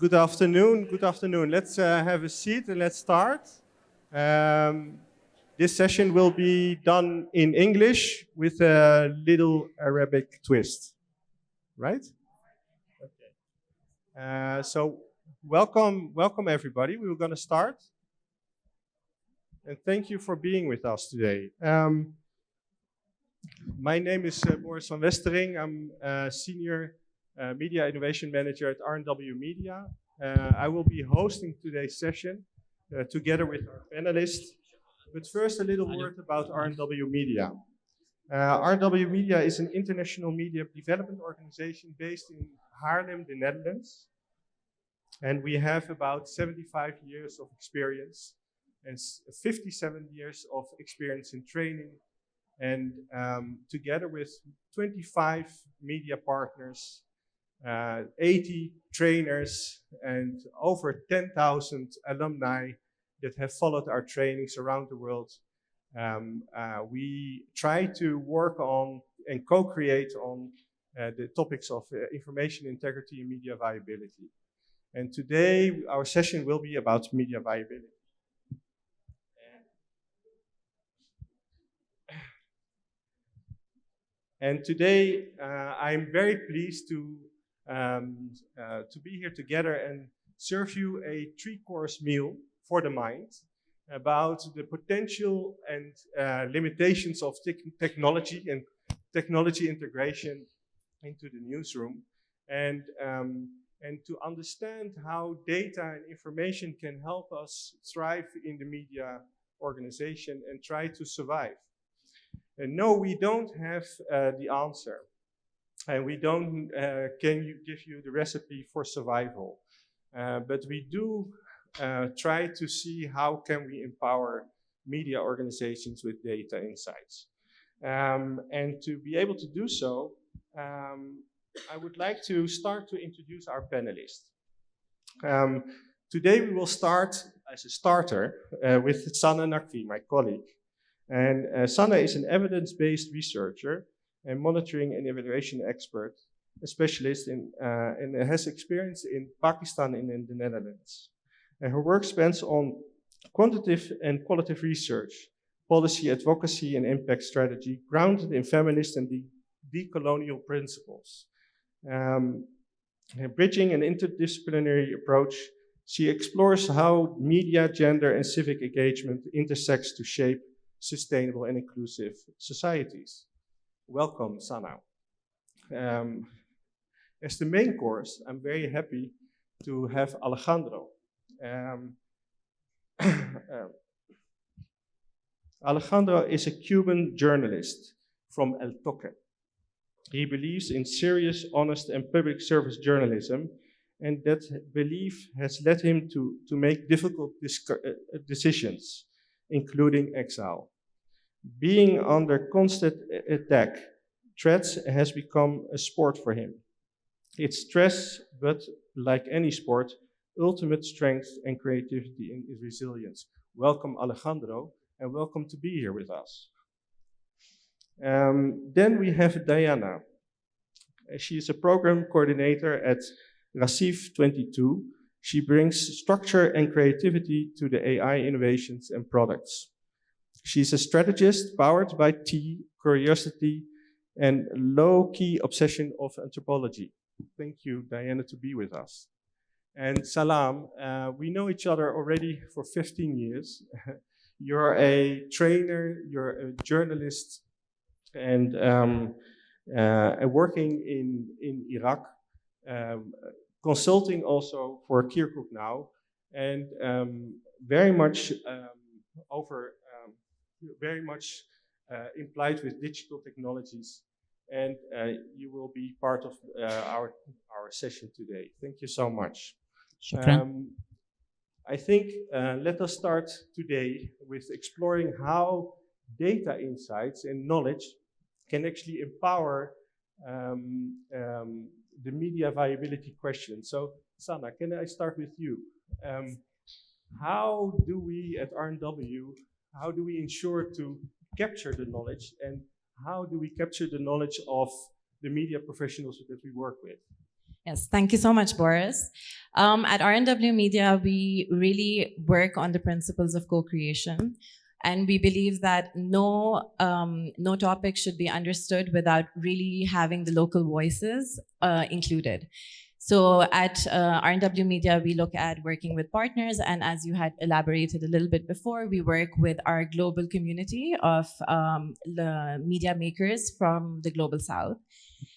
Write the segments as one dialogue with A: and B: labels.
A: Good afternoon. Good afternoon. Let's have a seat and let's start. This session will be done in English with a little Arabic twist, right? Okay. So welcome everybody. We're going to start. And thank you for being with us today. My name is Boris van Westering. I'm a senior Media Innovation Manager at RNW Media. I will be hosting today's session together with our panelists. But first, a little word about RNW Media. RNW Media is an international media development organization based in Haarlem, the Netherlands. And we have about 75 years of experience and 57 years of experience in training. And together with 25 media partners, 80 trainers, and over 10,000 alumni that have followed our trainings around the world, we try to work on and co-create on the topics of information integrity and media viability. And today, our session will be about media viability. And today, I'm very pleased to be here together and serve you a 3-course meal for the mind about the potential and limitations of technology and technology integration into the newsroom, and to understand how data and information can help us thrive in the media organization and try to survive. And no, we don't have the answer, and we don't give you the recipe for survival. But we do try to see how can we empower media organizations with data insights. And to be able to do so, I would like to start to introduce our panelists. Today we will start as a starter with Sanna Naqvi, my colleague. And Sanna is an evidence-based researcher and monitoring and evaluation expert, a specialist and has experience in Pakistan and in the Netherlands. And her work spans on quantitative and qualitative research, policy advocacy and impact strategy, grounded in feminist and decolonial principles. Bridging an interdisciplinary approach, she explores how media, gender, and civic engagement intersects to shape sustainable and inclusive societies. Welcome, Sanna. As the main course, I'm very happy to have Alejandro. Alejandro is a Cuban journalist from El Toque. He believes in serious, honest, and public service journalism, and that belief has led him to make difficult decisions, including exile. Being under constant attack, threats has become a sport for him. It's stress, but like any sport, ultimate strength and creativity and resilience. Welcome, Alejandro, and welcome to be here with us. Then we have Diana. She is a program coordinator at RACIF 22. She brings structure and creativity to the AI innovations and products. She's a strategist powered by curiosity, and low-key obsession of anthropology. Thank you, Diana, to be with us. And Salam, we know each other already for 15 years. You're a trainer, you're a journalist, and working in Iraq, consulting also for Kirkuk Now, and very much implied with digital technologies. And you will be part of our session today. Thank you so much. I think let us start today with exploring how data insights and knowledge can actually empower the media viability question. So, Sanna, can I start with you? How do we at RNW, how do we ensure to capture the knowledge, and how do we capture the knowledge of the media professionals that we work with?
B: Yes, thank you so much, Boris. At RNW Media, we really work on the principles of co-creation. And we believe that no topic should be understood without really having the local voices included. So at RNW Media, we look at working with partners, and as you had elaborated a little bit before, we work with our global community of the media makers from the Global South.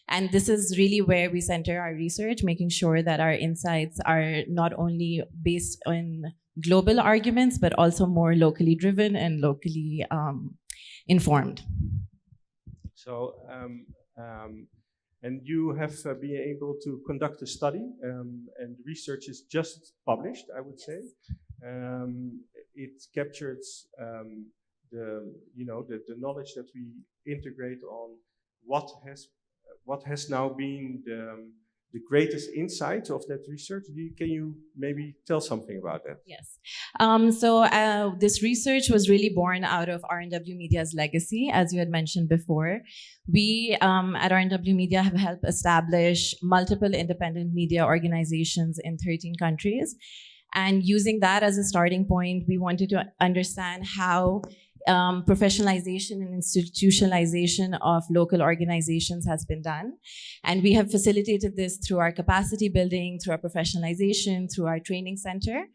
B: And this is really where we center our research, making sure that our insights are not only based on global arguments, but also more locally driven and locally informed.
A: So, and you have been able to conduct a study, and the research is just published, I would say. It captures the knowledge that we integrate on what has now been the greatest insight of that research. Can you maybe tell something about that?
B: Yes. This research was really born out of RNW Media's legacy, as you had mentioned before. We at RNW Media have helped establish multiple independent media organizations in 13 countries. And using that as a starting point, we wanted to understand how professionalization and institutionalization of local organizations has been done. And we have facilitated this through our capacity building, through our professionalization, through our training center.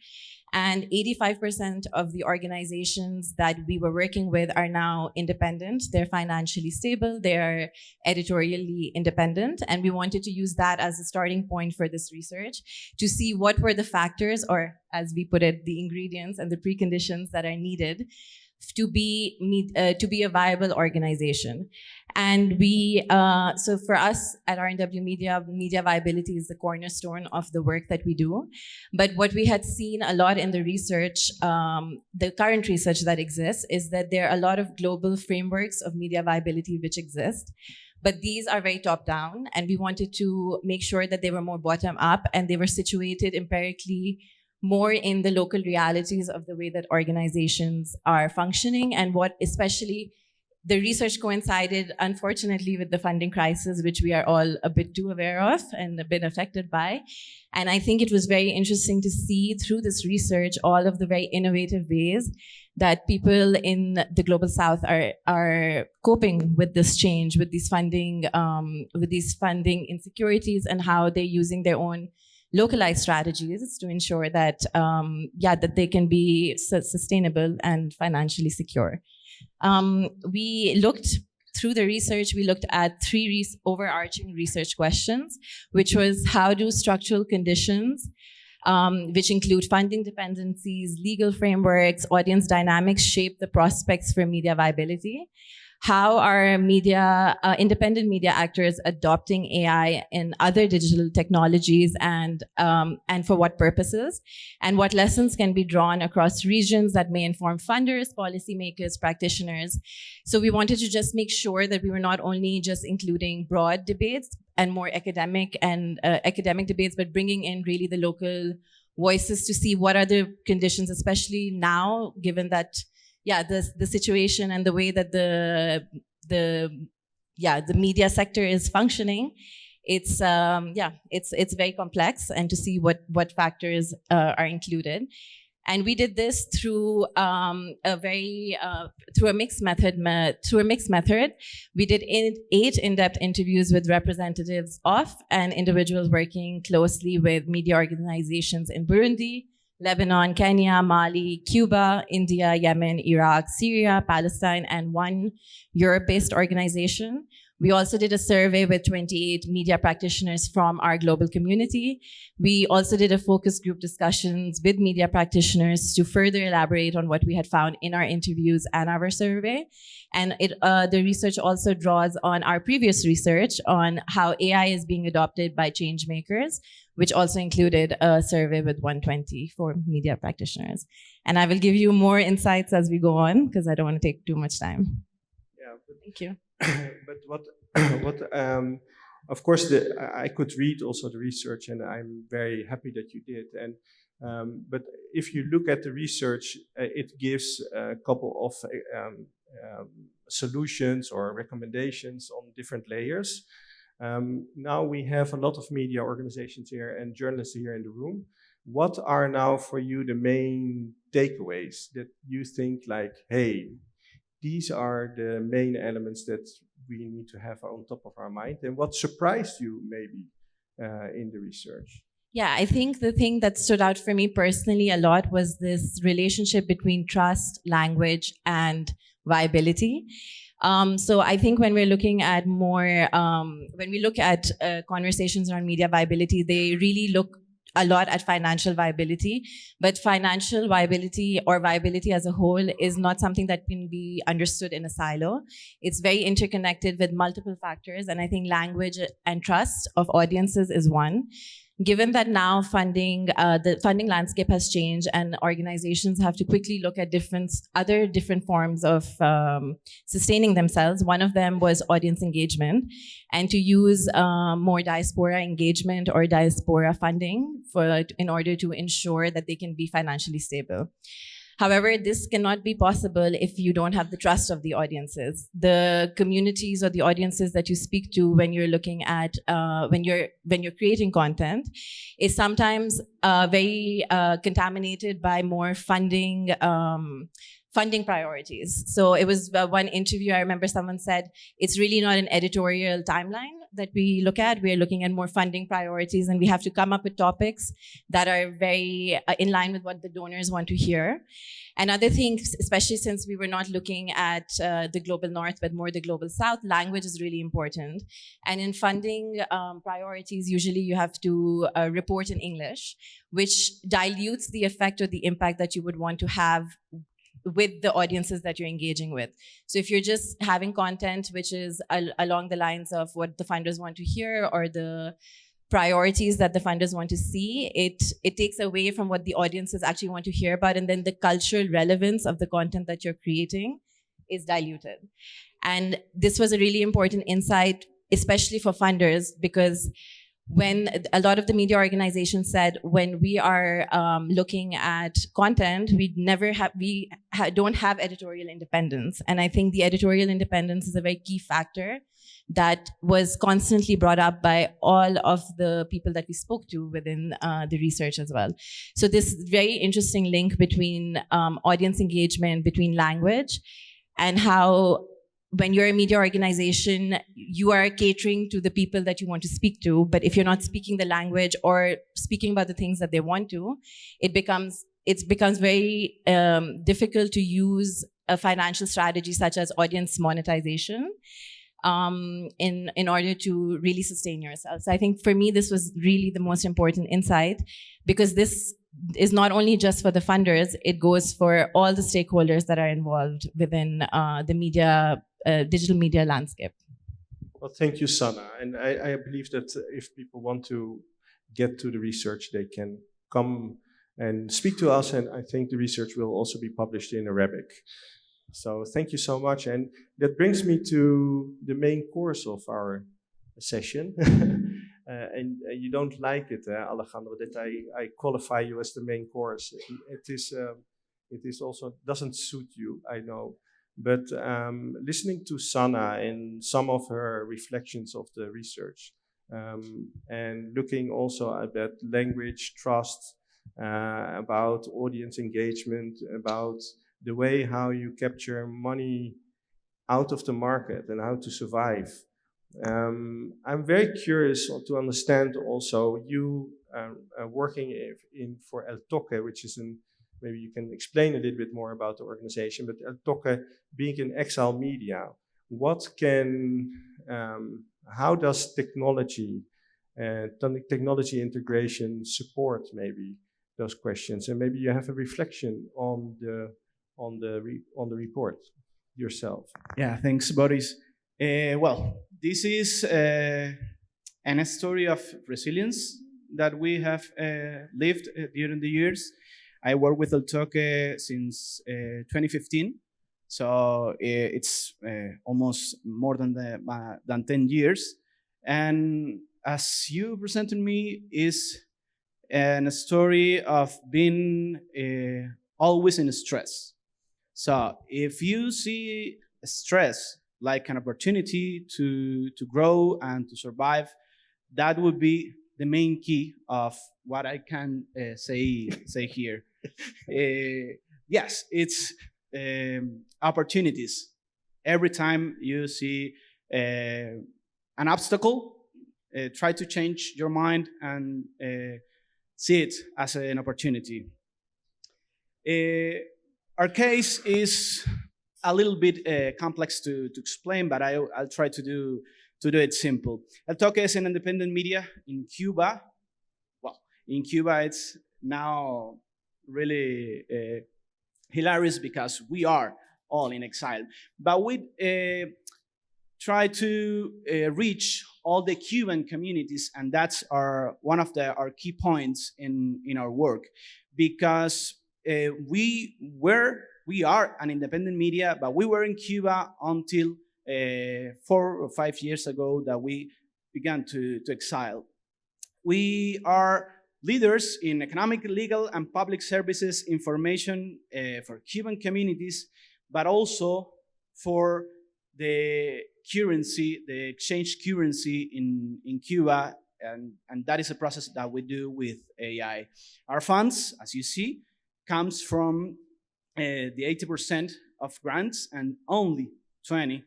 B: And 85% of the organizations that we were working with are now independent. They're financially stable, they're editorially independent. And we wanted to use that as a starting point for this research to see what were the factors, or as we put it, the ingredients and the preconditions that are needed to be a viable organization. And so for us at RNW Media, media viability is the cornerstone of the work that we do. But what we had seen a lot in the research, the current research that exists, is that there are a lot of global frameworks of media viability which exist. But these are very top-down, and we wanted to make sure that they were more bottom-up and they were situated empirically more in the local realities of the way that organizations are functioning, and what especially the research coincided, unfortunately, with the funding crisis, which we are all a bit too aware of and a bit affected by. And I think it was very interesting to see through this research all of the very innovative ways that people in the Global South are coping with this change, with these funding insecurities, and how they're using their own localized strategies to ensure that that they can be sustainable and financially secure. We looked through the research, we looked at three overarching research questions, which was how do structural conditions, which include funding dependencies, legal frameworks, audience dynamics, shape the prospects for media viability? How are independent media actors adopting AI in other digital technologies, and for what purposes? And what lessons can be drawn across regions that may inform funders, policymakers, practitioners? So we wanted to just make sure that we were not only just including broad debates and more academic debates, but bringing in really the local voices to see what are the conditions, especially now, given that the situation and the way that the media sector is functioning, it's very complex, and to see what factors are included. And we did this through through a mixed method. We did 8 in-depth interviews with representatives of and individuals working closely with media organizations in Burundi, Lebanon, Kenya, Mali, Cuba, India, Yemen, Iraq, Syria, Palestine, and 1 Europe-based organization. We also did a survey with 28 media practitioners from our global community. We also did a focus group discussions with media practitioners to further elaborate on what we had found in our interviews and our survey. And the research also draws on our previous research on how AI is being adopted by change makers, which also included a survey with 124 media practitioners. And I will give you more insights as we go on, because I don't want to take too much time.
A: Yeah,
B: thank you.
A: But of course, I could read also the research, and I'm very happy that you did. And but if you look at the research, it gives a couple of solutions or recommendations on different layers. Now we have a lot of media organizations here and journalists here in the room. What are now for you the main takeaways that you think like, hey, these are the main elements that we need to have on top of our mind? And what surprised you maybe in the research?
B: Yeah, I think the thing that stood out for me personally a lot was this relationship between trust, language, and viability. So I think when we're looking at more, when we look at conversations around media viability, they really look a lot at financial viability, but financial viability or viability as a whole is not something that can be understood in a silo. It's very interconnected with multiple factors, and I think language and trust of audiences is one. Given that now the funding landscape has changed and organizations have to quickly look at other different forms of sustaining themselves, one of them was audience engagement, and to use more diaspora engagement or diaspora funding in order to ensure that they can be financially stable. However, this cannot be possible if you don't have the trust of the audiences. The communities or the audiences that you speak to when you're looking at, when you're creating content is sometimes very contaminated by more funding priorities. So it was one interview, I remember someone said, it's really not an editorial timeline that we look at. We're looking at more funding priorities, and we have to come up with topics that are very in line with what the donors want to hear. And other things, especially since we were not looking at the global north, but more the global south, language is really important. And in funding priorities, usually you have to report in English, which dilutes the effect or the impact that you would want to have with the audiences that you're engaging with. So if you're just having content which is along the lines of what the funders want to hear or the priorities that the funders want to see, it takes away from what the audiences actually want to hear about, and then the cultural relevance of the content that you're creating is diluted. And this was a really important insight, especially for funders, because when a lot of the media organizations said, when we are looking at content, we don't have editorial independence. And I think the editorial independence is a very key factor that was constantly brought up by all of the people that we spoke to within the research as well. So this very interesting link between audience engagement, between language, and how when you're a media organization, you are catering to the people that you want to speak to, but if you're not speaking the language or speaking about the things that they want to, it becomes very difficult to use a financial strategy such as audience monetization in order to really sustain yourself. So I think for me, this was really the most important insight, because this is not only just for the funders, it goes for all the stakeholders that are involved within the media, digital media landscape.
A: Well, thank you, Sana. And I believe that if people want to get to the research, they can come and speak to us. And I think the research will also be published in Arabic. So thank you so much. And that brings me to the main course of our session. And you don't like it, Alejandro, that I qualify you as the main course. It is also doesn't suit you, I know. But listening to Sana and some of her reflections of the research, and looking also at that language, trust, about audience engagement, about the way how you capture money out of the market and how to survive. I'm very curious to understand also you working for El Toque, which is maybe you can explain a little bit more about the organization, but El Toque being in exile media, how does technology integration support maybe those questions? And maybe you have a reflection on the report yourself.
C: Yeah, thanks, Boris. Well, this is a story of resilience that we have lived during the years. I work with El Toque since 2015, so it's almost more than 10 years. And as you presented me, is a story of being always in stress. So if you see stress like an opportunity to grow and to survive. That would be the main key of what I can say here. Yes, it's opportunities. Every time you see an obstacle, try to change your mind and see it as an opportunity. Our case is a little bit complex to explain, but I'll try to do it simple. El Toque is an independent media in Cuba. Well, in Cuba, it's now really hilarious because we are all in exile. But we try to reach all the Cuban communities, and that's one of our key points in our work, because we are an independent media, but we were in Cuba until 4 or 5 years ago that we began to exile. We are leaders in economic, legal, and public services information for Cuban communities, but also for the currency, the exchange currency in Cuba, and that is a process that we do with AI. Our funds, as you see, comes from the 80% of grants and only 20%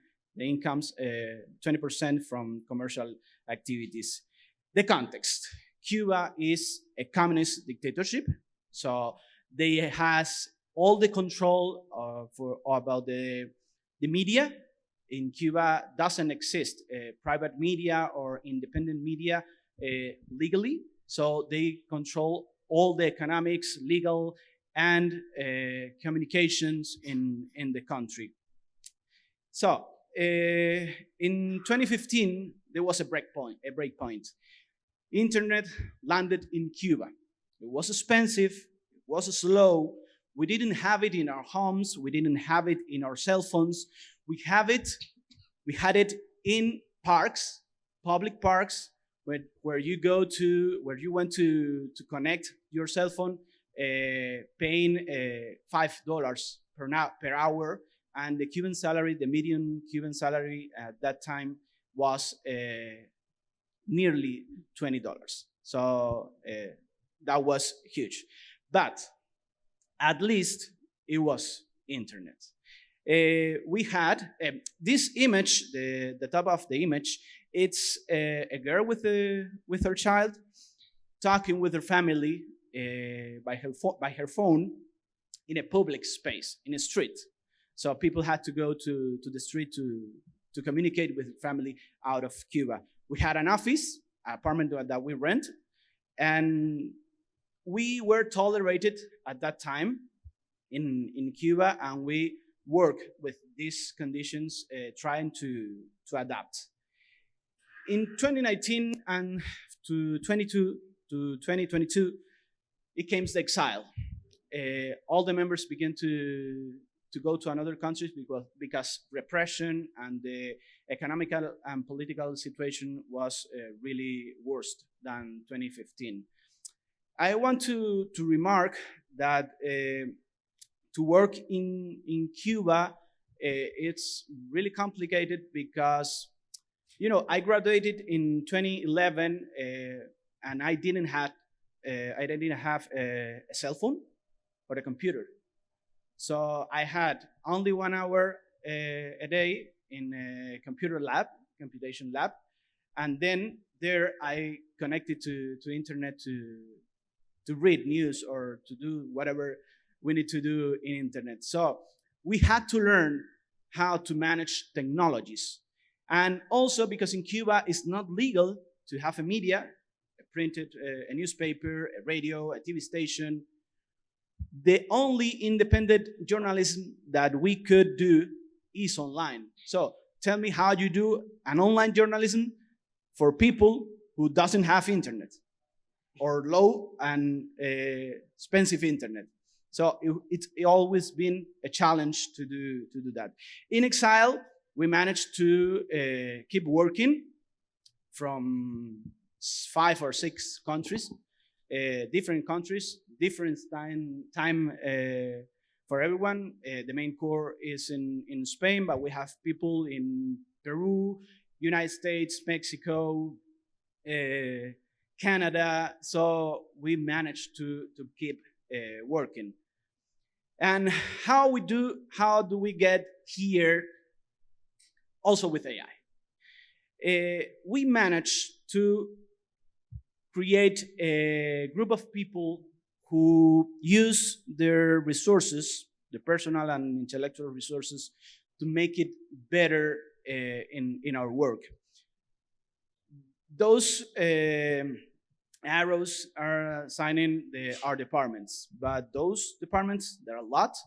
C: from commercial activities. The context. Cuba is a communist dictatorship, so they has all the control about the media. In Cuba doesn't exist private media or independent media legally, so they control all the economics, legal, and communications in the country. So in 2015, there was a breakpoint. Internet landed in Cuba. It was expensive, it was slow. We didn't have it in our homes, we didn't have it in our cell phones. We had it in parks, public parks, where you went to connect your cell phone, paying $5 per hour, and the Cuban salary, the median Cuban salary at that time was nearly $20. So that was huge. But at least it was internet. We had this image, the top of the image, it's a girl with her child talking with her family by her phone in a public space, in a street. So people had to go to the street to communicate with her family out of Cuba. We had an office, an apartment that we rent, and we were tolerated at that time in Cuba, and we work with these conditions, trying to adapt. In 2019 and to 2022, it came the exile. All the members began to go to another countries because repression and the economic and political situation was really worse than 2015. I want to remark that to work in Cuba, it's really complicated because, I graduated in 2011 and I didn't have a cell phone or a computer. So I had only 1 hour a day in a computation lab, and then there I connected to internet to read news or to do whatever we need to do in internet. So we had to learn how to manage technologies. And also because in Cuba it's not legal to have a media, a newspaper, a radio, a TV station. The only independent journalism that we could do is online. So tell me how you do an online journalism for people who doesn't have internet or low and expensive internet. So it's always been a challenge to do that. In exile, we managed to keep working from 5 or 6 countries, different countries, different time for everyone. The main core is in Spain, but we have people in Peru, United States, Mexico, Canada. So we managed to keep working. And how do we get here also with AI? We managed to create a group of people who use their resources, the personal and intellectual resources, to make it better in our work. Those arrows are assigning our departments, but those departments, there are a lot,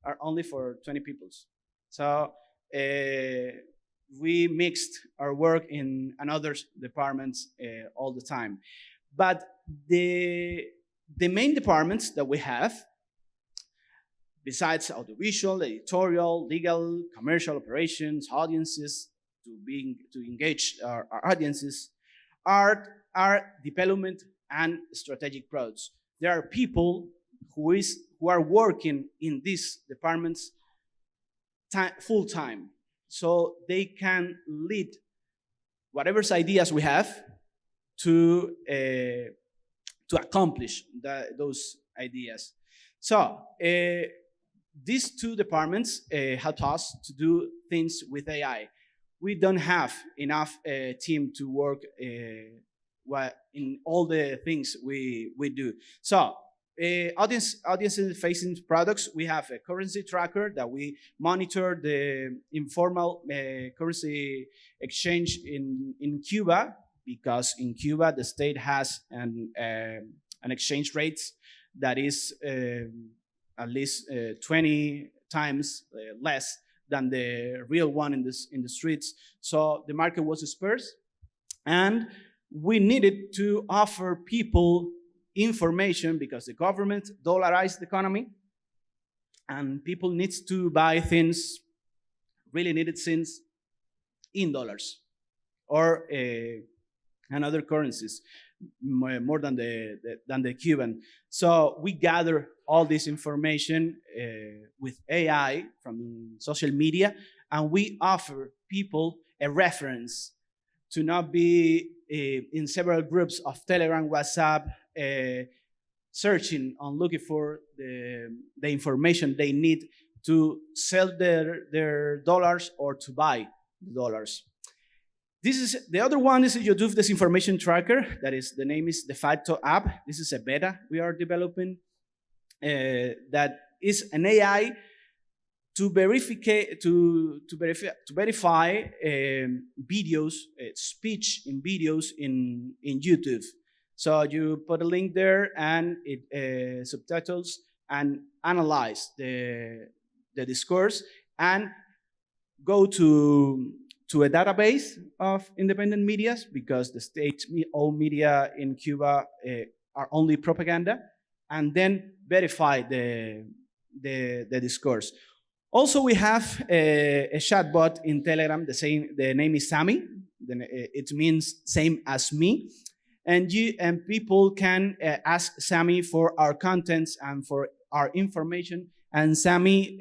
C: are only for 20 people. So we mixed our work in another departments all the time. But the main departments that we have, besides audiovisual, editorial, legal, commercial operations, audiences, to engage our audiences, are development and strategic products. There are people who are working in these departments full time, so they can lead whatever ideas we have to accomplish those ideas. So these two departments help us to do things with AI. We don't have enough team to work in all the things we do. So audience-facing products, we have a currency tracker that we monitor the informal currency exchange in Cuba, because in Cuba the state has an exchange rate that is at least 20 times less than the real one in the streets. So the market was sparse, and we needed to offer people information because the government dollarized the economy, and people need to buy things, really needed things, in dollars or and other currencies, more than the Cuban. So we gather all this information with AI from social media, and we offer people a reference to not be in several groups of Telegram, WhatsApp, searching and looking for the information they need to sell their dollars or to buy dollars. This is the other one. Is a YouTube disinformation tracker. That is, the name is DeFacto app. This is a beta we are developing. That is an AI to verify videos, speech in videos in YouTube. So you put a link there, and it subtitles and analyze the discourse, and go to a database of independent medias, because the state-owned media in Cuba are only propaganda, and then verify the discourse. Also, we have a chatbot in Telegram. The name is Sami. It means same as me. And people can ask Sami for our contents and for our information, and Sami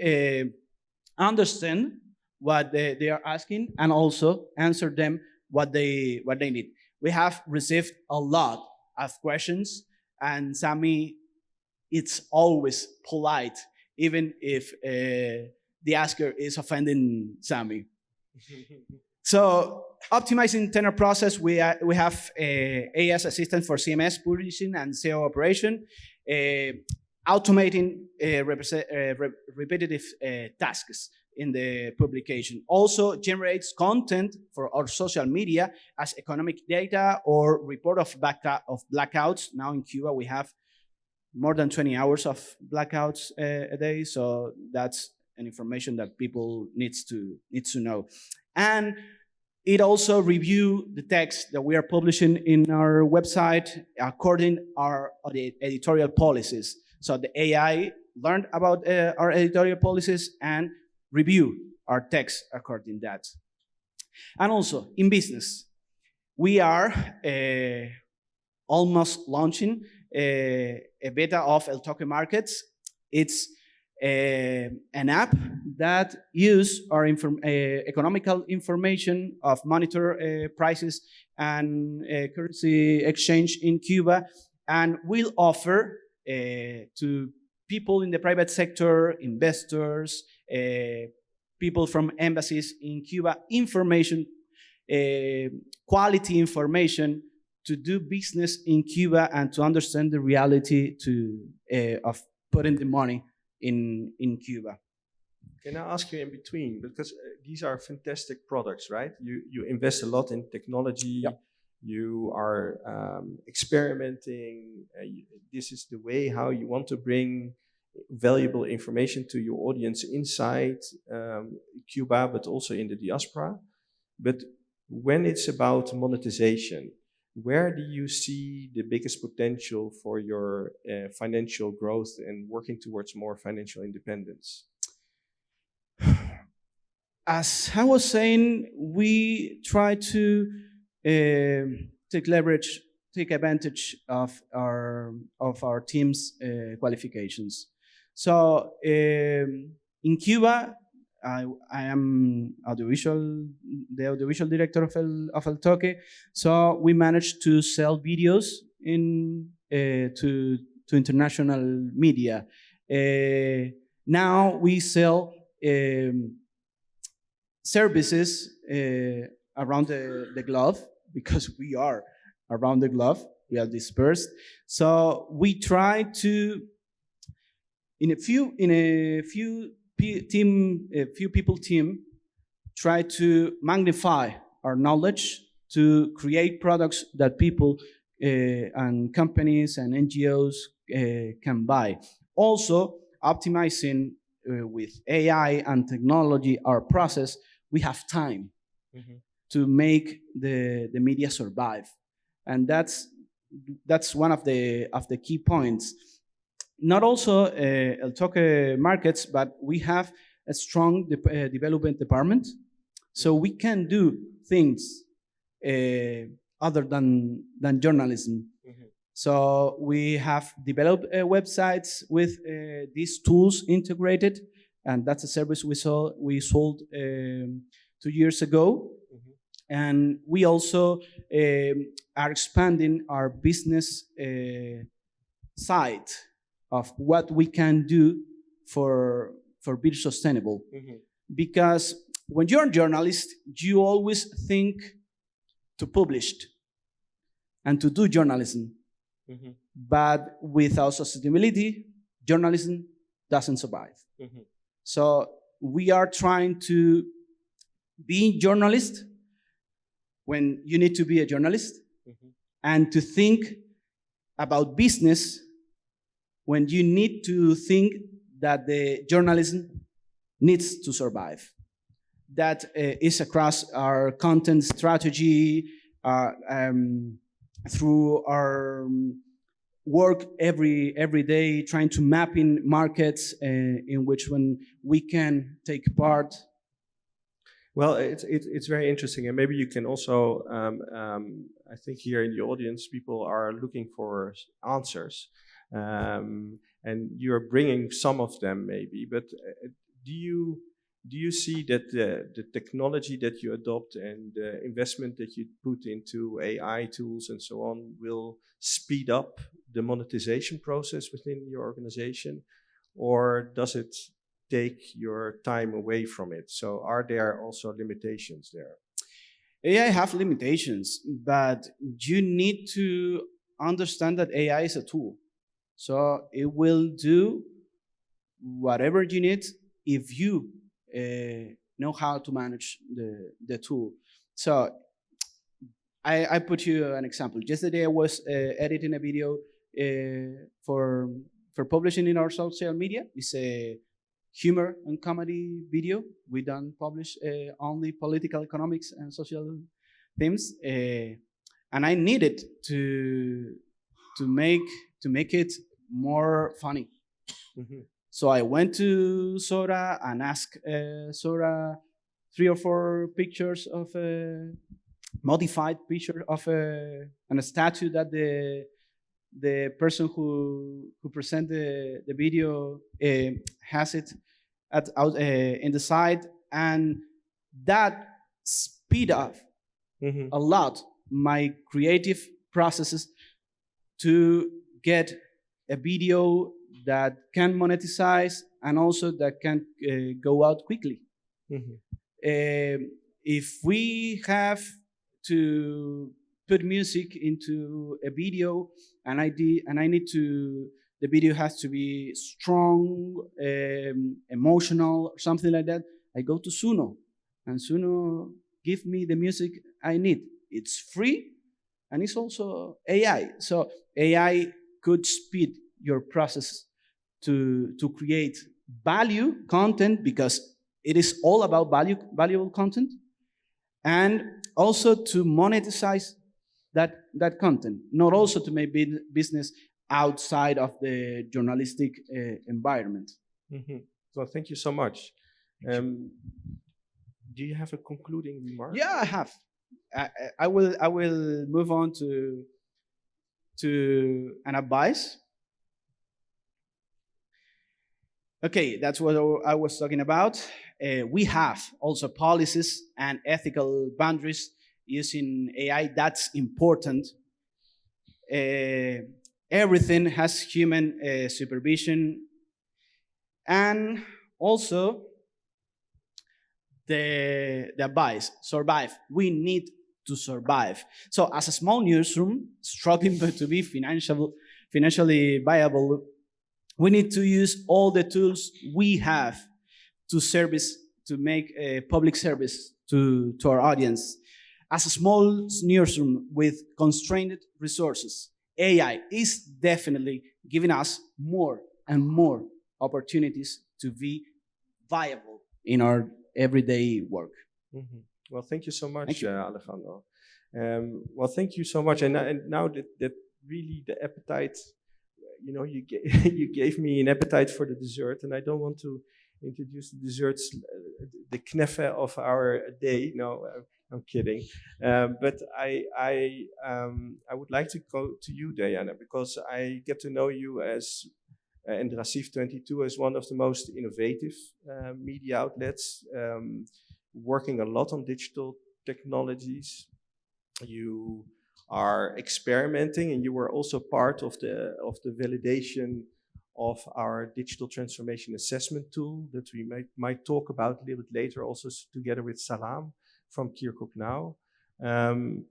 C: understand what they are asking, and also answer them what they need. We have received a lot of questions, and Sami, it's always polite, even if the asker is offending Sami. So, optimizing tenor process, we have AS assistant for CMS publishing and SEO operation, automating repetitive tasks in the publication. Also generates content for our social media as economic data or report of blackouts. Now in Cuba we have more than 20 hours of blackouts a day, so that's an information that people needs to know. And it also review the text that we are publishing in our website according our editorial policies. So the AI learned about our editorial policies and review our text according to that. And also in business, we are almost launching a beta of El Toque Markets. It's an app that use our economical information of monitor prices and currency exchange in Cuba, and will offer to people in the private sector, investors, people from embassies in Cuba, information, quality information to do business in Cuba and to understand the reality of putting the money in Cuba.
A: Can I ask you in between, because these are fantastic products, right? You invest a lot in technology.
C: Yep.
A: You are experimenting. This is the way how you want to bring valuable information to your audience inside Cuba, but also in the diaspora. But when it's about monetization, where do you see the biggest potential for your financial growth and working towards more financial independence?
C: As I was saying, we try to take advantage of our team's qualifications. So in Cuba, I am the audiovisual director of El Toque. So we managed to sell videos to international media. Now we sell services around the globe, because we are around the globe. We are dispersed. So we try to, in a few people team, try to magnify our knowledge to create products that people and companies and NGOs can buy. Also, optimizing with AI and technology our process, we have time to make the media survive, and that's one of the key points. Not also El Toque markets, but we have a strong development department, so we can do things other than journalism. So we have developed websites with these tools integrated, and that's a service we sold 2 years ago. And we also are expanding our business side of what we can do for being sustainable. Because when you're a journalist, you always think to publish and to do journalism. But without sustainability, journalism doesn't survive. So we are trying to be journalist when you need to be a journalist, and to think about business when you need to think that the journalism needs to survive. That is across our content strategy, through our work every day, trying to map in markets in which when we can take part.
A: Well, it's very interesting, and maybe you can also, I think here in the audience, people are looking for answers, and you're bringing some of them maybe, but do you see that the technology that you adopt and the investment that you put into AI tools and so on will speed up the monetization process within your organization, or does it take your time away from it? So are there also limitations there?
C: AI have limitations, but you need to understand that AI is a tool. So it will do whatever you need if you know how to manage the tool. So I put you an example. Yesterday I was editing a video for publishing in our social media. It's a humor and comedy video. We don't publish only political, economics, and social themes. And I needed to make it more funny. So I went to Sora and asked Sora 3 or 4 pictures of a modified picture of a statue that the person who present the video has it in the side, and that speed up a lot my creative processes to get a video that can monetize and also that can go out quickly. If we have to put music into a video and I need to, the video has to be strong, emotional, or something like that, I go to Suno, and Suno give me the music I need. It's free, and it's also AI. So AI could speed your process to create value content, because it is all about valuable content, and also to monetize that content, not also to make business outside of the journalistic environment.
A: Well, thank you so much. Do you have a concluding remark?
C: Yeah, I have. I will move on to an advice. Okay, that's what I was talking about. We have also policies and ethical boundaries using AI. That's important. Everything has human supervision, and also the advice: survive. We need to survive. So, as a small newsroom struggling to be financially viable, we need to use all the tools we have to make a public service to our audience. As a small newsroom with constrained resources, AI is definitely giving us more and more opportunities to be viable in our everyday work.
A: Well, thank you so much, Alejandro. Well, thank you so much. And now that really the appetite, you gave me an appetite for the dessert, and I don't want to introduce the desserts, the kneffe of our day. No, I'm kidding. But I would like to go to you, Diana, because I get to know you as and Racif 22 as one of the most innovative media outlets, working a lot on digital technologies. You are experimenting, and you were also part of the validation of our digital transformation assessment tool that we might talk about a little bit later, also together with Salam from Kirkuk Now.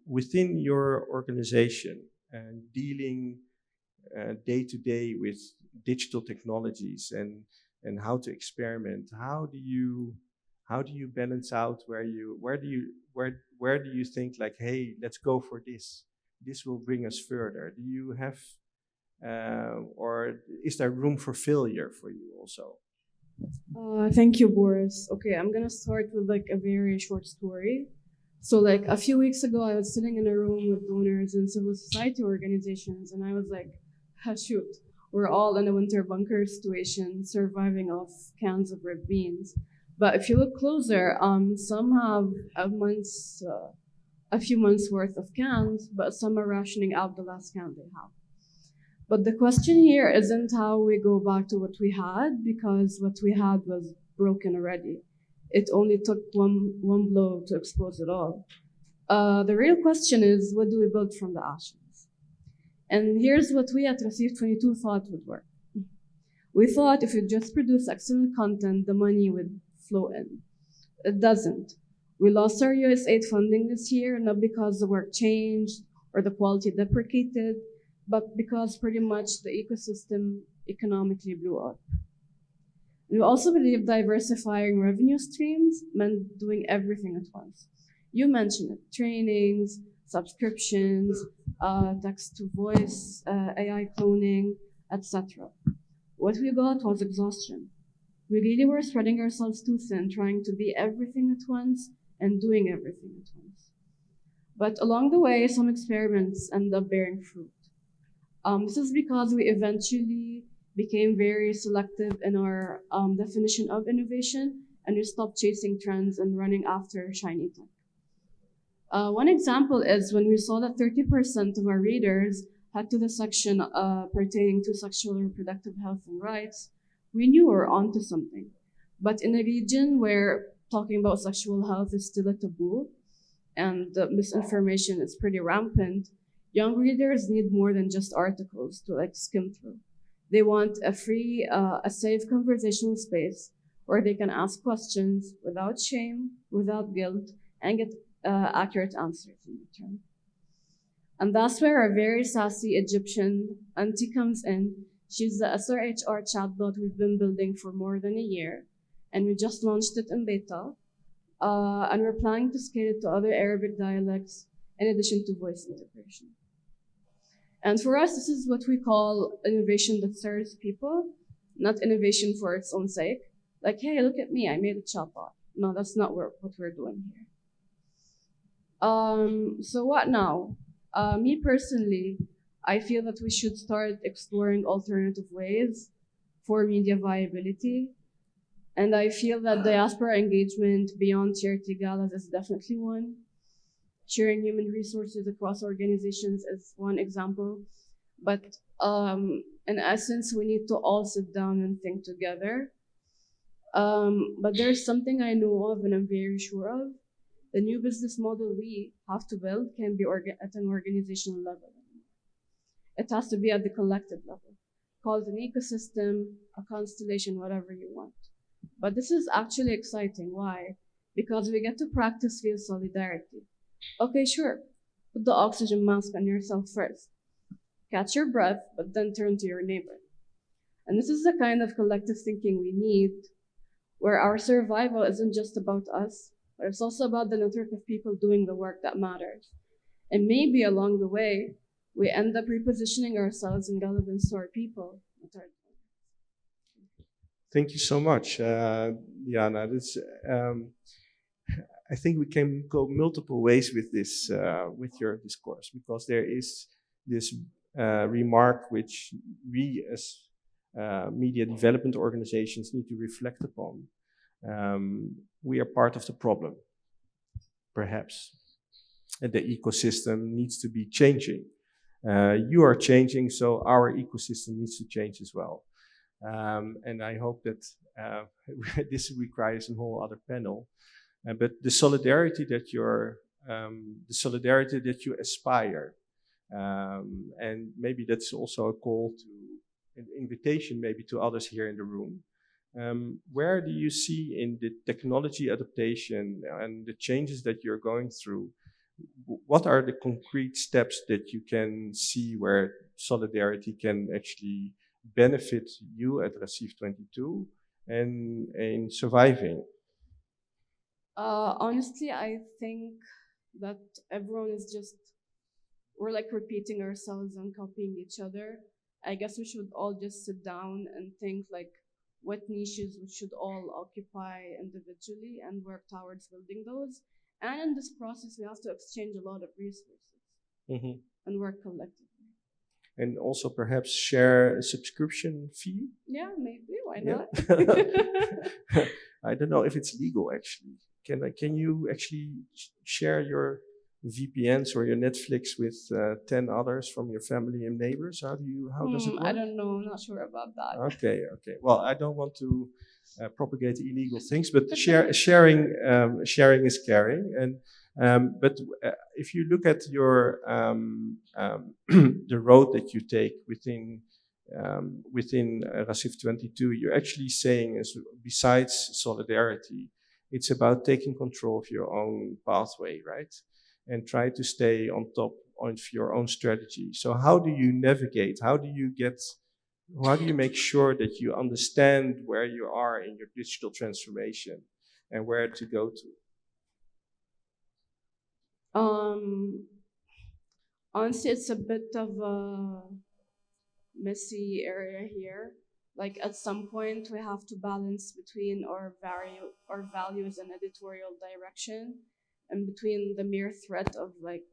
A: Within your organization, and dealing day to day with digital technologies and how to experiment, how do you balance out where do you think, like, hey, let's go for this will bring us further? Do you have or is there room for failure for you also?
D: Thank you, Boris. Okay, I'm gonna start with like a very short story. So like a few weeks ago, I was sitting in a room with donors and civil society organizations, and I was like, shoot, we're all in a winter bunker situation, surviving off cans of red beans. But if you look closer, some have a few months worth of cans, but some are rationing out the last can they have. But the question here isn't how we go back to what we had, because what we had was broken already. It only took one blow to expose it all. The real question is, what do we build from the ashes? And here's what we at Racif 22 thought would work. We thought if we just produce excellent content, the money would flow in. It doesn't. We lost our USAID funding this year, not because the work changed or the quality deprecated, but because pretty much the ecosystem economically blew up. We also believe diversifying revenue streams meant doing everything at once. You mentioned it: trainings, subscriptions, text-to-voice, AI cloning, etc. What we got was exhaustion. We really were spreading ourselves too thin, trying to be everything at once and doing everything at once. But along the way, some experiments ended up bearing fruit. This is because we eventually became very selective in our definition of innovation, and we stopped chasing trends and running after shiny tech. One example is when we saw that 30% of our readers head to the section pertaining to sexual and reproductive health and rights, we knew we were onto something. But in a region where talking about sexual health is still a taboo and the misinformation is pretty rampant, young readers need more than just articles to like skim through. They want a free, a safe conversational space where they can ask questions without shame, without guilt, and get accurate answers in return. And that's where a very sassy Egyptian auntie comes in. She's the SRHR chatbot we've been building for more than a year, and we just launched it in beta. And we're planning to scale it to other Arabic dialects in addition to voice integration. And for us, this is what we call innovation that serves people, not innovation for its own sake. Like, hey, look at me, I made a chatbot. No, that's not what we're doing here. So what now? Me personally, I feel that we should start exploring alternative ways for media viability. And I feel that diaspora engagement beyond charity galas is definitely one. Sharing human resources across organizations is one example. But in essence, we need to all sit down and think together. But there's something I know of and I'm very sure of. The new business model we have to build can be at an organizational level. It has to be at the collective level. Call it an ecosystem, a constellation, whatever you want. But this is actually exciting. Why? Because we get to practice real solidarity. Okay, sure. Put the oxygen mask on yourself first. Catch your breath, but then turn to your neighbor. And this is the kind of collective thinking we need, where our survival isn't just about us, but it's also about the network of people doing the work that matters. And maybe along the way, we end up repositioning ourselves in relevance to our people.
A: Thank you so much, Diana. This, I think we can go multiple ways with this, with your discourse, because there is this remark which we as media development organizations need to reflect upon. We are part of the problem, perhaps, and the ecosystem needs to be changing. You are changing, so our ecosystem needs to change as well. And I hope that this requires a whole other panel. But the solidarity that you aspire, and maybe that's also a call to an invitation, maybe to others here in the room. Where do you see in the technology adaptation and the changes that you're going through? What are the concrete steps that you can see where solidarity can actually benefit you at Receive 22 and in surviving?
D: Honestly, I think that everyone is we're like repeating ourselves and copying each other. I guess we should all just sit down and think like what niches we should all occupy individually and work towards building those. And in this process, we have to exchange a lot of resources and work collectively.
A: And also perhaps share a subscription fee?
D: Yeah, maybe. Why not?
A: I don't know if it's legal, actually. Can you actually share your VPNs or your Netflix with 10 others from your family and neighbors? How does it work?
D: I don't know. I'm not sure about that.
A: Okay. Well, I don't want to propagate illegal things, but sharing is caring. And but if you look at your the road that you take within Receive 22, you're actually saying, besides solidarity, it's about taking control of your own pathway, right? And try to stay on top of your own strategy. So how do you navigate? How do you make sure that you understand where you are in your digital transformation and where to go to?
D: Honestly, it's a bit of a messy area here. Like at some point, we have to balance between our values and editorial direction, and between the mere threat of like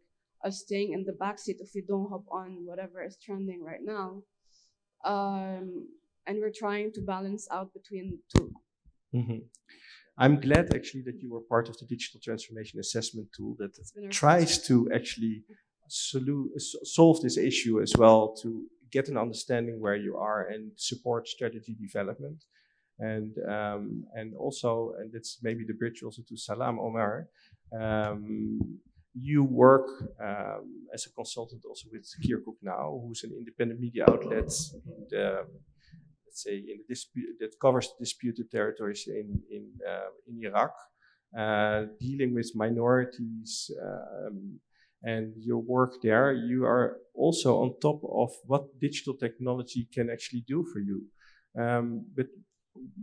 D: us staying in the backseat if we don't hop on whatever is trending right now. And we're trying to balance out between the two.
A: Mm-hmm. I'm glad actually that you were part of the digital transformation assessment tool that tries to actually solve this issue as well, to get an understanding where you are and support strategy development. And also, and that's maybe the bridge also to Salam Omar, you work as a consultant also with Kirkuk Now, who's an independent media outlet in the, let's say, in the dispute that covers disputed territories in Iraq, dealing with minorities, and your work there. You are also on top of what digital technology can actually do for you. But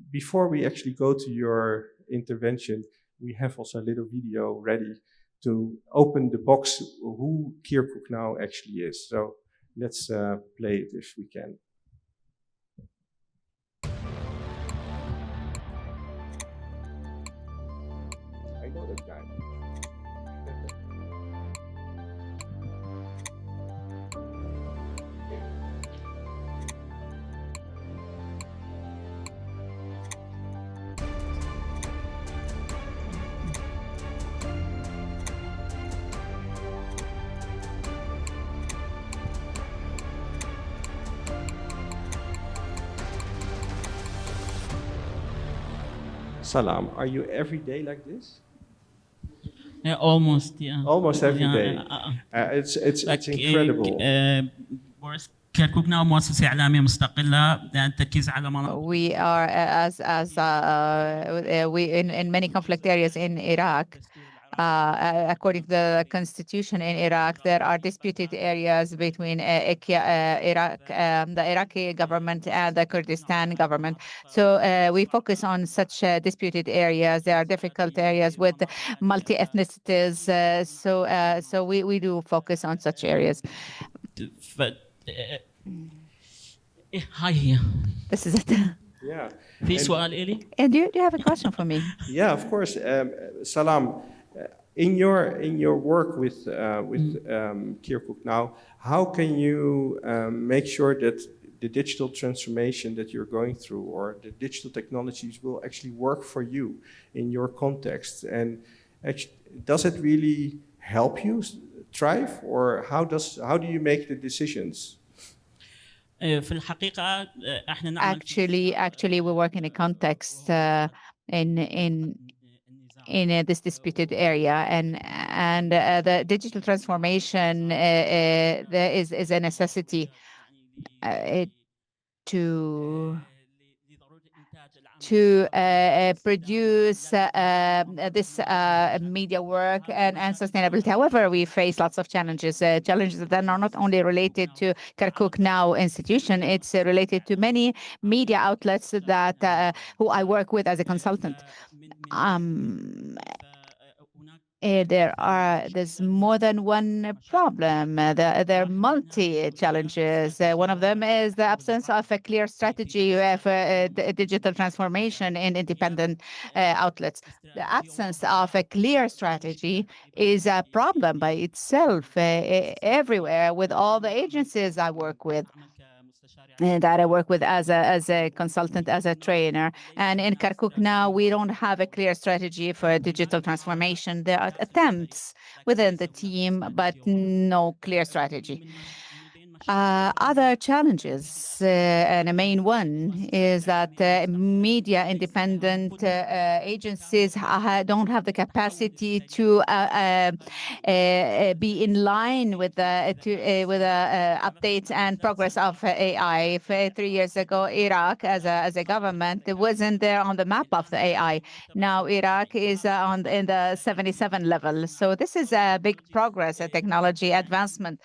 A: before we actually go to your intervention, we have also a little video ready to open the box who Kirkuk Now actually is. So let's play it if we can. I know that guy. Salam, are you every day like this?
E: Almost, yeah.
A: Almost every day. It's incredible.
E: Boris, Kirkuk Now مؤسسة إعلامية مستقلة تركيز على مناطق.
F: We are we in many conflict areas in Iraq. According to the constitution in Iraq, there are disputed areas between Iraq, the Iraqi government and the Kurdistan government. So we focus on such disputed areas. There are difficult areas with multi-ethnicities. So we do focus on such areas.
E: Hi here.
F: This is it.
A: Yeah.
E: في سؤال إلي?
F: And do you have a question for me?
A: Yeah, of course. Salam, in your work with Kirkuk Now, how can you make sure that the digital transformation that you're going through, or the digital technologies, will actually work for you in your context? And actually, does it really help you thrive, or how do you make the decisions?
E: في الحقيقة احنا نعمل
F: Actually, we work in a context in this disputed area, and the digital transformation there is a necessity to produce this media work and sustainability. However, we face lots of challenges that are not only related to Kirkuk Now institution, it's related to many media outlets that who I work with as a consultant. There's more than one problem. There are multi challenges. One of them is the absence of a clear strategy for digital transformation in independent outlets. The absence of a clear strategy is a problem by itself everywhere, with all the agencies I work with. That I work with as a consultant, as a trainer. And in Kirkuk Now, we don't have a clear strategy for digital transformation. There are attempts within the team, but no clear strategy. Other challenges, and a main one, is that media independent agencies don't have the capacity to be in line with the updates and progress of AI. 3 years ago, Iraq, as a government, it wasn't there on the map of the AI. Now Iraq is in the 77 level. So this is a big progress, a technology advancement.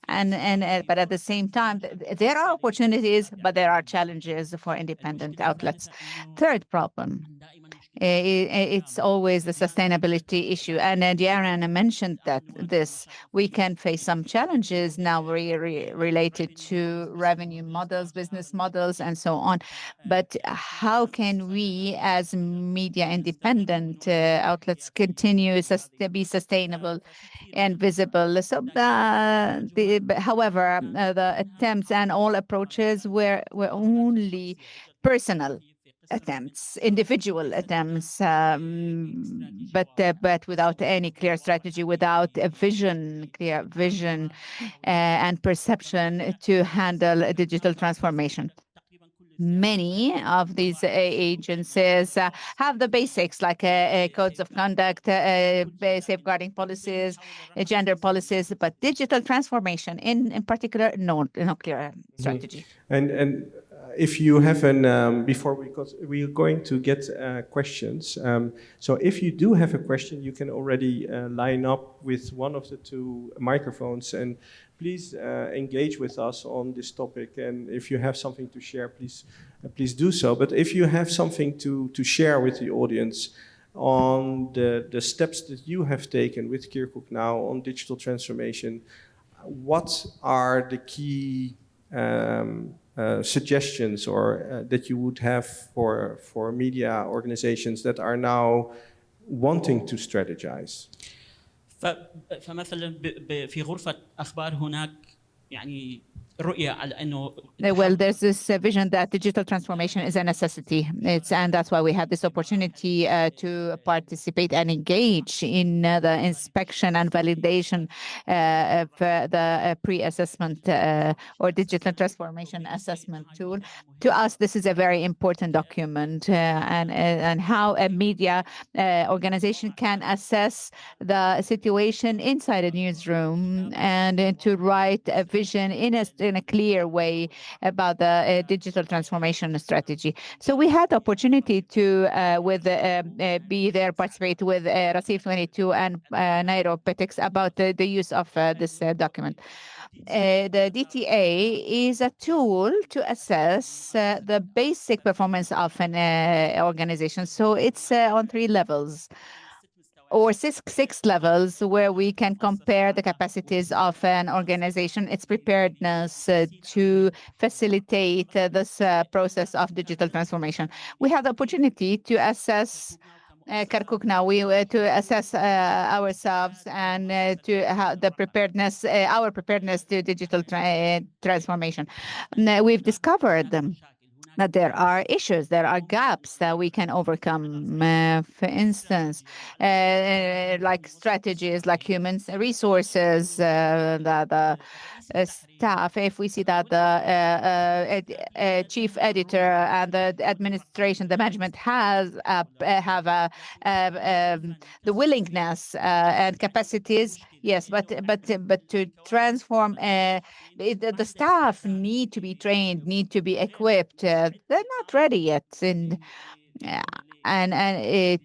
F: But at the same time, there are opportunities, but there are challenges for independent outlets. Third problem, it's always the sustainability issue. And Diana mentioned that we can face some challenges now related to revenue models, business models, and so on. But how can we, as media independent outlets, continue to be sustainable and visible? So, however, the attempts and all approaches were only personal. attempts, individual attempts, but without any clear strategy, without a clear vision and perception to handle digital transformation. Many of these agencies have the basics like codes of conduct, safeguarding policies, gender policies, but digital transformation in particular, no clear strategy.
A: And if you have an, before we are going to get questions, so if you do have a question, you can already line up with one of the two microphones, and please engage with us on this topic. And if you have something to share, please do so. But if you have something to share with the audience on the steps that you have taken with Kirkuk Now on digital transformation, what are the key suggestions or that you would have for media organizations that are now wanting to strategize?
E: فمثلا في غرفة أخبار هناك يعني رؤية على أنه
F: Well, there's this vision that digital transformation is a necessity. And that's why we have this opportunity to participate and engage in the inspection and validation of the pre-assessment or digital transformation assessment tool. To us, this is a very important document and how a media organization can assess the situation inside a newsroom and to write a vision in a clear way about the digital transformation strategy. So we had the opportunity to be there, participate with Rasif 22 and Nairo Petix about the use of this document. The DTA is a tool to assess the basic performance of an organization. So it's on 3 levels. Or six levels where we can compare the capacities of an organization, its preparedness to facilitate this process of digital transformation. We have the opportunity to assess Kirkuk Now, to assess ourselves and to have the preparedness, our preparedness to digital transformation. We've discovered that there are issues, there are gaps that we can overcome. For instance, like strategies, like human resources, the staff. If we see that the chief editor and the administration, the management have the willingness and capacities, yes, but to transform, the staff need to be trained, need to be equipped. They're not ready yet, and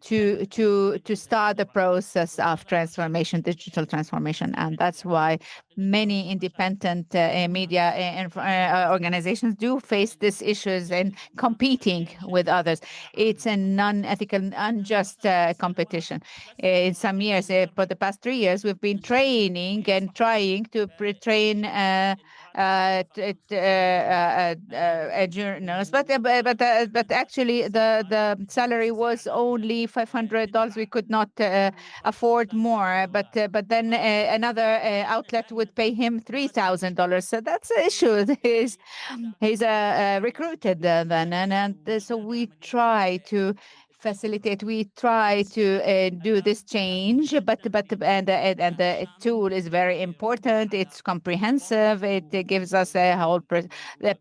F: to start the process of transformation, digital transformation, and that's why many independent media organizations do face these issues in competing with others. It's a non-ethical, unjust competition. In some years, for the past 3 years, we've been training and trying to train journalists, but actually the salary was only $500. We could not afford more, but then another outlet would pay him $3,000. So that's the issue. He's recruited then, and so we try to facilitate. We try to do this change, and the tool is very important. It's comprehensive. It gives us a whole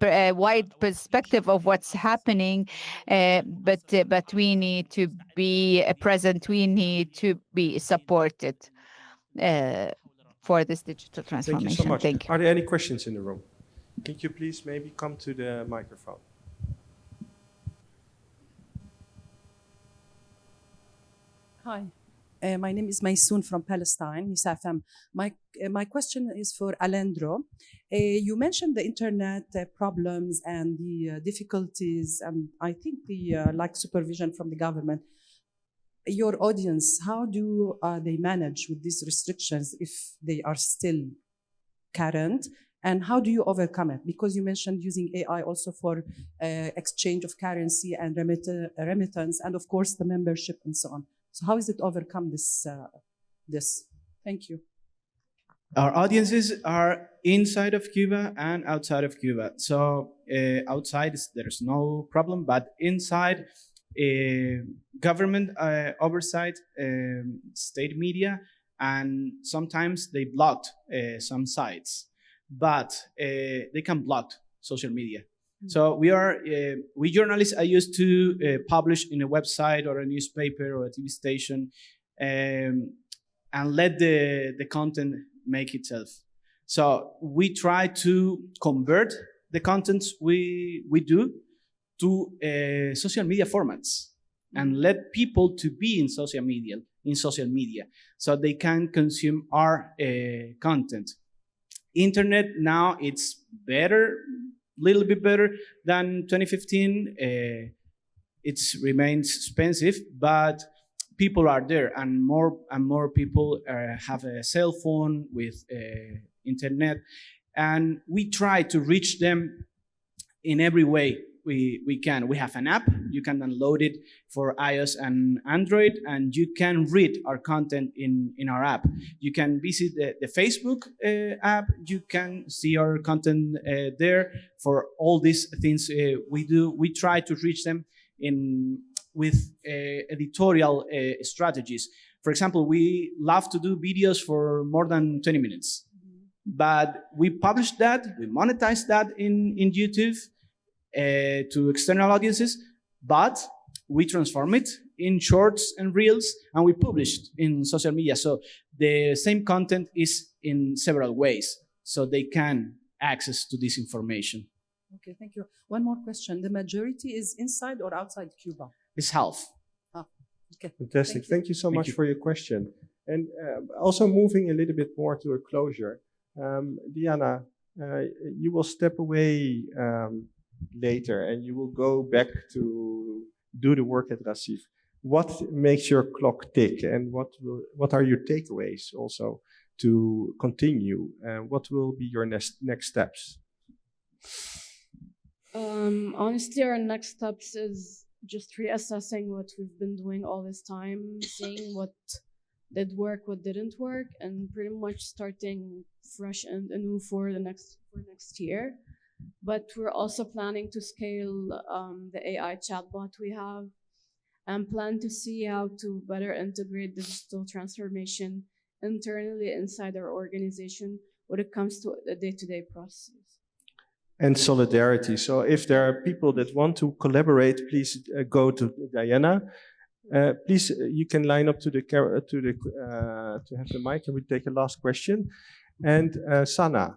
F: a wide perspective of what's happening. But we need to be present. We need to be supported for this digital transformation.
A: Thank you so much.
F: Thank you.
A: Are there any questions in the room? Could you please maybe come to the microphone?
G: Hi, my name is Maysoon from Palestine, Nisafam. My question is for Alejandro. You mentioned the internet problems and the difficulties, and I think the like supervision from the government. Your audience, how do they manage with these restrictions if they are still current? And how do you overcome it? Because you mentioned using AI also for exchange of currency and remittance, and of course the membership and so on. So how is it overcome this? Thank you.
C: Our audiences are inside of Cuba and outside of Cuba. So outside there's no problem, but inside government oversight, state media, and sometimes they blocked some sites, but they can block social media. So we journalists are used to publish in a website or a newspaper or a TV station, and let the content make itself. So we try to convert the contents we do to social media formats and let people to be in social media so they can consume our content. Internet now it's better, little bit better than 2015. It remains expensive, but people are there, and more people have a cell phone with internet, and we try to reach them in every way we can. We have an app, you can download it for iOS and Android, and you can read our content in our app. You can visit the Facebook app, you can see our content there. For all these things we do, we try to reach them with editorial strategies. For example, we love to do videos for more than 20 minutes, but we publish that, we monetize that in YouTube to external audiences, but we transform it in shorts and reels, and we publish it in social media. So the same content is in several ways, so they can access to this information.
G: Okay, thank you. One more question. The majority is inside or outside Cuba?
C: It's half.
G: Okay.
A: Fantastic. Thank you so much for your question. And also moving a little bit more to a closure. Diana, you will step away later and you will go back to do the work at RACIF. What makes your clock tick, and what are your takeaways also to continue? What will be your next steps?
D: Honestly, our next steps is just reassessing what we've been doing all this time, seeing what did work, what didn't work, and pretty much starting fresh and anew for next year. But we're also planning to scale the AI chatbot we have, and plan to see how to better integrate digital transformation internally inside our organization when it comes to the day-to-day process.
A: And solidarity. So if there are people that want to collaborate, please go to Diana. Please, you can line up to have the mic, and we take a last question. And Sana,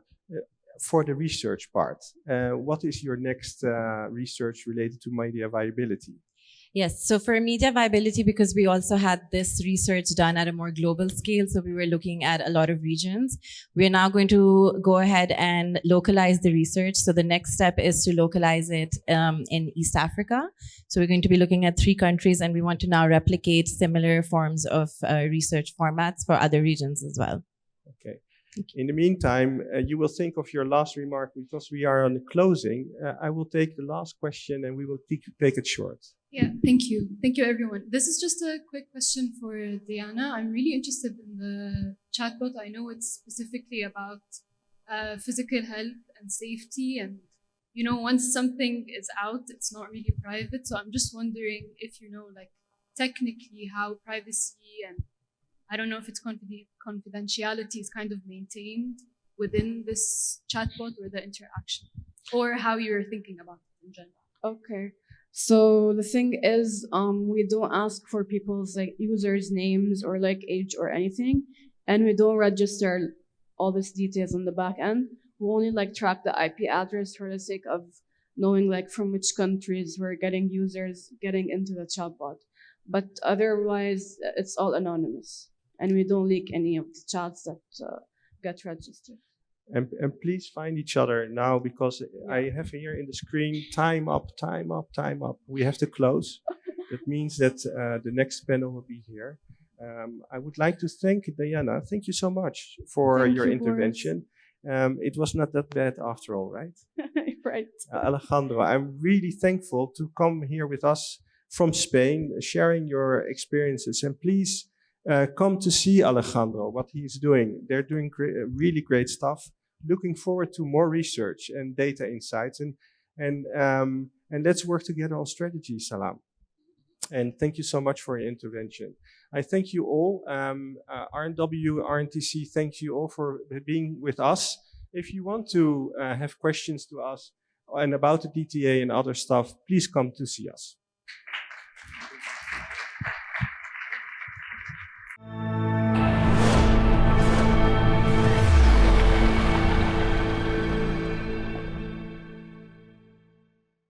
A: for the research part, what is your next research related to media viability?
B: Yes, so for media viability, because we also had this research done at a more global scale, so we were looking at a lot of regions. We're now going to go ahead and localize the research. So the next step is to localize it in East Africa. So we're going to be looking at 3 countries, and we want to now replicate similar forms of research formats for other regions as well.
A: Okay. In the meantime, you will think of your last remark, because we are on the closing. I will take the last question and we will take it short.
H: Yeah, thank you. Thank you, everyone. This is just a quick question for Diana. I'm really interested in the chatbot. I know it's specifically about physical health and safety. And, you know, once something is out, it's not really private. So I'm just wondering if, you know, like technically how privacy and I don't know if it's confidentiality is kind of maintained within this chatbot or the interaction, or how you're thinking about it in general.
D: Okay. So the thing is, we don't ask for people's like users' names or like age or anything, and we don't register all these details on the back end. We only like track the IP address for the sake of knowing like from which countries we're getting users getting into the chatbot. But otherwise, it's all anonymous, and we don't leak any of the chats that get registered.
A: And please find each other now, because I have here in the screen, time up, time up, time up. We have to close. That means that the next panel will be here. I would like to thank Diana. Thank you so much for your intervention. It was not that bad after all, right?
D: Right.
A: Alejandro, I'm really thankful to come here with us from Spain, sharing your experiences. And please come to see Alejandro, what he's doing. They're doing really great stuff. Looking forward to more research and data insights, and let's work together on strategy, Salam. And thank you so much for your intervention. I thank you all. RNW, RNTC, thank you all for being with us. If you want to have questions to us and about the DTA and other stuff, please come to see us.